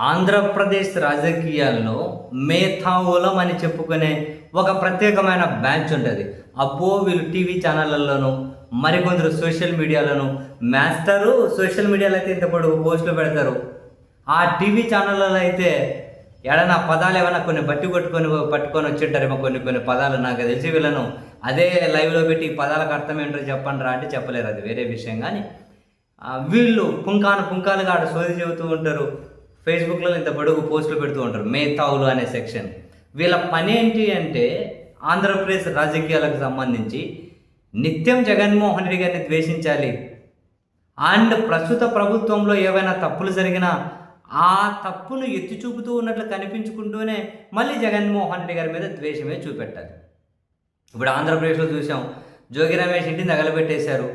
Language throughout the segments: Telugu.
ఆంధ్రప్రదేశ్ రాజకీయాల్లో మేధావులం అని చెప్పుకునే ఒక ప్రత్యేకమైన బ్యాచ్ ఉంటుంది. అబ్బో వీళ్ళు టీవీ ఛానళ్ళలోను మరికొందరు సోషల్ మీడియాలోను మాస్టరు సోషల్ మీడియాలో అయితే ఇంత పొడుగు పోస్టులు పెడతారు. ఆ టీవీ ఛానళ్ళలో అయితే ఏడన్నా పదాలు ఏమైనా కొన్ని పట్టుకొని వచ్చింటారేమో కొన్ని పదాలు నాకు తెలిసి వీళ్ళను అదే లైవ్లో పెట్టి ఈ పదాలకు అర్థం ఏంటో చెప్పండి రా అంటే చెప్పలేరు, అది వేరే విషయం. కానీ వీళ్ళు పుంకాలుగా ఆడ సోది చెబుతూ ఉంటారు. ఫేస్బుక్లో ఇంత పొడుగు పోస్టులు పెడుతూ ఉంటారు మేధావులు అనే సెక్షన్. వీళ్ళ పని ఏంటి అంటే ఆంధ్రప్రదేశ్ రాజకీయాలకు సంబంధించి నిత్యం జగన్మోహన్ రెడ్డి గారిని ద్వేషించాలి అండ్ ప్రస్తుత ప్రభుత్వంలో ఏవైనా తప్పులు జరిగినా ఆ తప్పును ఎత్తి చూపుతూ ఉన్నట్లు కనిపించుకుంటూనే మళ్ళీ జగన్మోహన్ రెడ్డి గారి మీద ద్వేషమే చూపెట్టాలి. ఇప్పుడు ఆంధ్రప్రదేశ్లో చూసాం, జోగి రమేష్ ఇంటిని తగలబెట్టేశారు.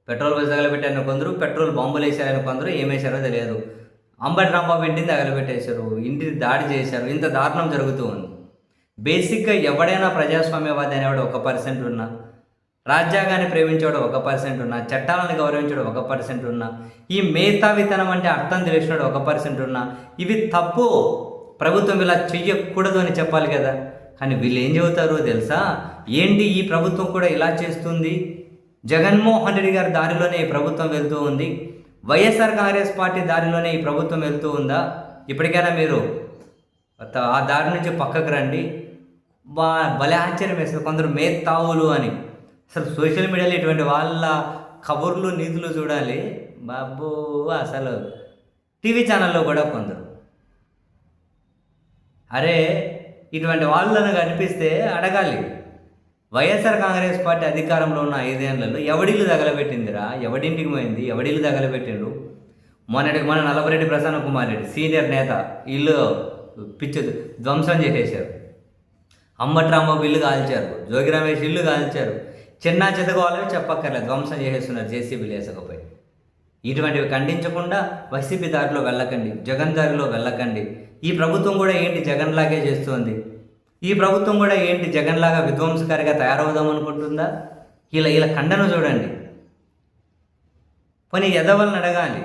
పెట్రోల్ బస్ తగలబెట్టారని కొందరు, పెట్రోల్ బాంబులు వేసారని కొందరు, ఏమేశారో తెలియదు. అంబటి రాంబాబు ఇంటిని తగలబెట్టేశారు, ఇంటిని దాడి చేశారు. ఇంత దారుణం జరుగుతూ ఉంది. బేసిక్గా ఎవడైనా ప్రజాస్వామ్యవాది అనేవాడు 1% ఉన్నా, రాజ్యాంగాన్ని ప్రేమించేవాడు 1% ఉన్నా, చట్టాలను గౌరవించేవాడు 1% ఉన్నా, ఈ మేధావితనం అంటే అర్థం తెలిసినాడు 1% ఉన్నా, ఇవి తప్పు, ప్రభుత్వం ఇలా చెయ్యకూడదు అని చెప్పాలి కదా. కానీ వీళ్ళు ఏం చెబుతారో తెలుసా? ఏంటి ఈ ప్రభుత్వం కూడా ఇలా చేస్తుంది, జగన్మోహన్ రెడ్డి గారి దారిలోనే ఈ ప్రభుత్వం వెళ్తూ ఉంది, వైఎస్ఆర్ కాంగ్రెస్ పార్టీ దారిలోనే ఈ ప్రభుత్వం వెళ్తూ ఉందా, ఇప్పటికైనా మీరు ఆ దారి నుంచి పక్కకు రండి. భలే ఆశ్చర్యం వేస్తుంది కొందరు మేధావులు అని. అసలు సోషల్ మీడియాలో ఇటువంటి వాళ్ళ కబుర్లు నీతులు చూడాలి బాబు. అసలు టీవీ ఛానల్లో కూడా కొందరు, అరే ఇటువంటి వాళ్ళను కనిపిస్తే అడగాలి, వైఎస్ఆర్ కాంగ్రెస్ పార్టీ అధికారంలో ఉన్న 5 ఏళ్లలో ఎవడిల్లు తగలబెట్టిందిరా, ఎవడింటికి పోయింది, ఎవడిల్లు తగలబెట్టిండ్రు? మన నల్లపరెడ్డి ప్రసన్న కుమార్ రెడ్డి సీనియర్ నేత ఇల్లు పిచ్చి ధ్వంసం చేసేశారు. అంబటి రాంబాబు ఇల్లు కాల్చారు, జోగి రమేష్ ఇల్లు కాల్చారు. చిన్న చెతకోవాలని చెప్పక్కర్లేదు, ధ్వంసం చేసేస్తున్నారు జేసీబీలు వేసకపోయి. ఇటువంటివి ఖండించకుండా వైసీపీ దారిలో వెళ్ళకండి, జగన్ దారిలో వెళ్ళకండి. ఈ ప్రభుత్వం కూడా ఏంటి జగన్లాగే చేస్తుంది, ఈ ప్రభుత్వం కూడా ఏంటి జగన్లాగా విధ్వంసకారిగా తయారవుదాం అనుకుంటుందా? ఇలా ఖండన చూడండి. పని ఎదవలను అడగాలి,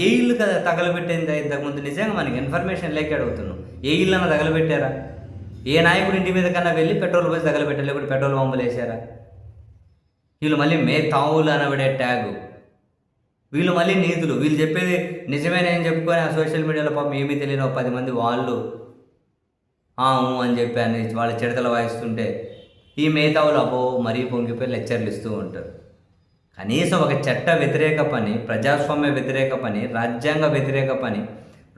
ఏ ఇల్లు కదా తగలబెట్టింది ఇంతకుముందు? నిజంగా మనకి ఇన్ఫర్మేషన్ లేక అడుగుతున్నాం, ఏ ఇల్లు అన్న తగలబెట్టారా? ఏ నాయకుడి ఇంటి మీద కన్నా వెళ్ళి పెట్రోల్ పోసి తగలబెట్టారు, లేకపోతే పెట్రోల్ బాంబులు వేసారా? వీళ్ళు మళ్ళీ మేధావులు అనబడే ట్యాగు, వీళ్ళు మళ్ళీ నీతులు, వీళ్ళు చెప్పేది నిజమేనా అని చెప్పుకొని ఆ సోషల్ మీడియాలో పాపం ఏమీ తెలియని 10 మంది వాళ్ళు అని చెప్పి వాళ్ళ చిడతలు వాయిస్తుంటే ఈ మేధావులు అబ్బో మరీ పొంగిపోయి లెక్చర్లు ఇస్తూ ఉంటారు. కనీసం ఒక చట్ట వ్యతిరేక పని, ప్రజాస్వామ్య వ్యతిరేక పని, రాజ్యాంగ వ్యతిరేక పని,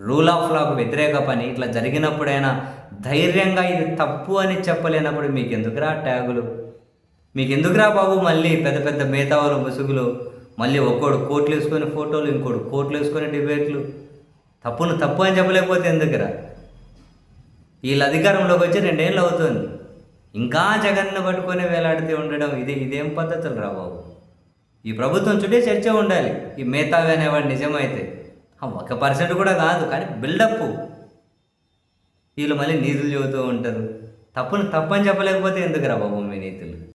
రూల్ ఆఫ్ లాకు వ్యతిరేక పని ఇట్లా జరిగినప్పుడైనా ధైర్యంగా ఇది తప్పు అని చెప్పలేనప్పుడు మీకు ఎందుకురా ట్యాగులు, మీకు ఎందుకురా బాబు మళ్ళీ పెద్ద పెద్ద మేధావులు ముసుగులు, మళ్ళీ ఒక్కోడు కోట్లు వేసుకొని ఫోటోలు, ఇంకోటి కోట్లు వేసుకొని డిబేట్లు. తప్పును తప్పు అని చెప్పలేకపోతే ఎందుకురా? వీళ్ళ అధికారంలోకి వచ్చి 2 ఏళ్ళు అవుతుంది, ఇంకా జగన్ను పట్టుకొని వేలాడితే ఉండడం ఇదేం పద్ధతులు రా బాబు? ఈ ప్రభుత్వం చుట్టే చర్చ ఉండాలి. ఈ మేధావి అనేవాడు నిజమైతే 1% కూడా కాదు, కానీ బిల్డప్. వీళ్ళు మళ్ళీ నీతులు చెబుతూ ఉంటారు. తప్పును తప్పని చెప్పలేకపోతే ఎందుకురా బాబు మీ నీతులు?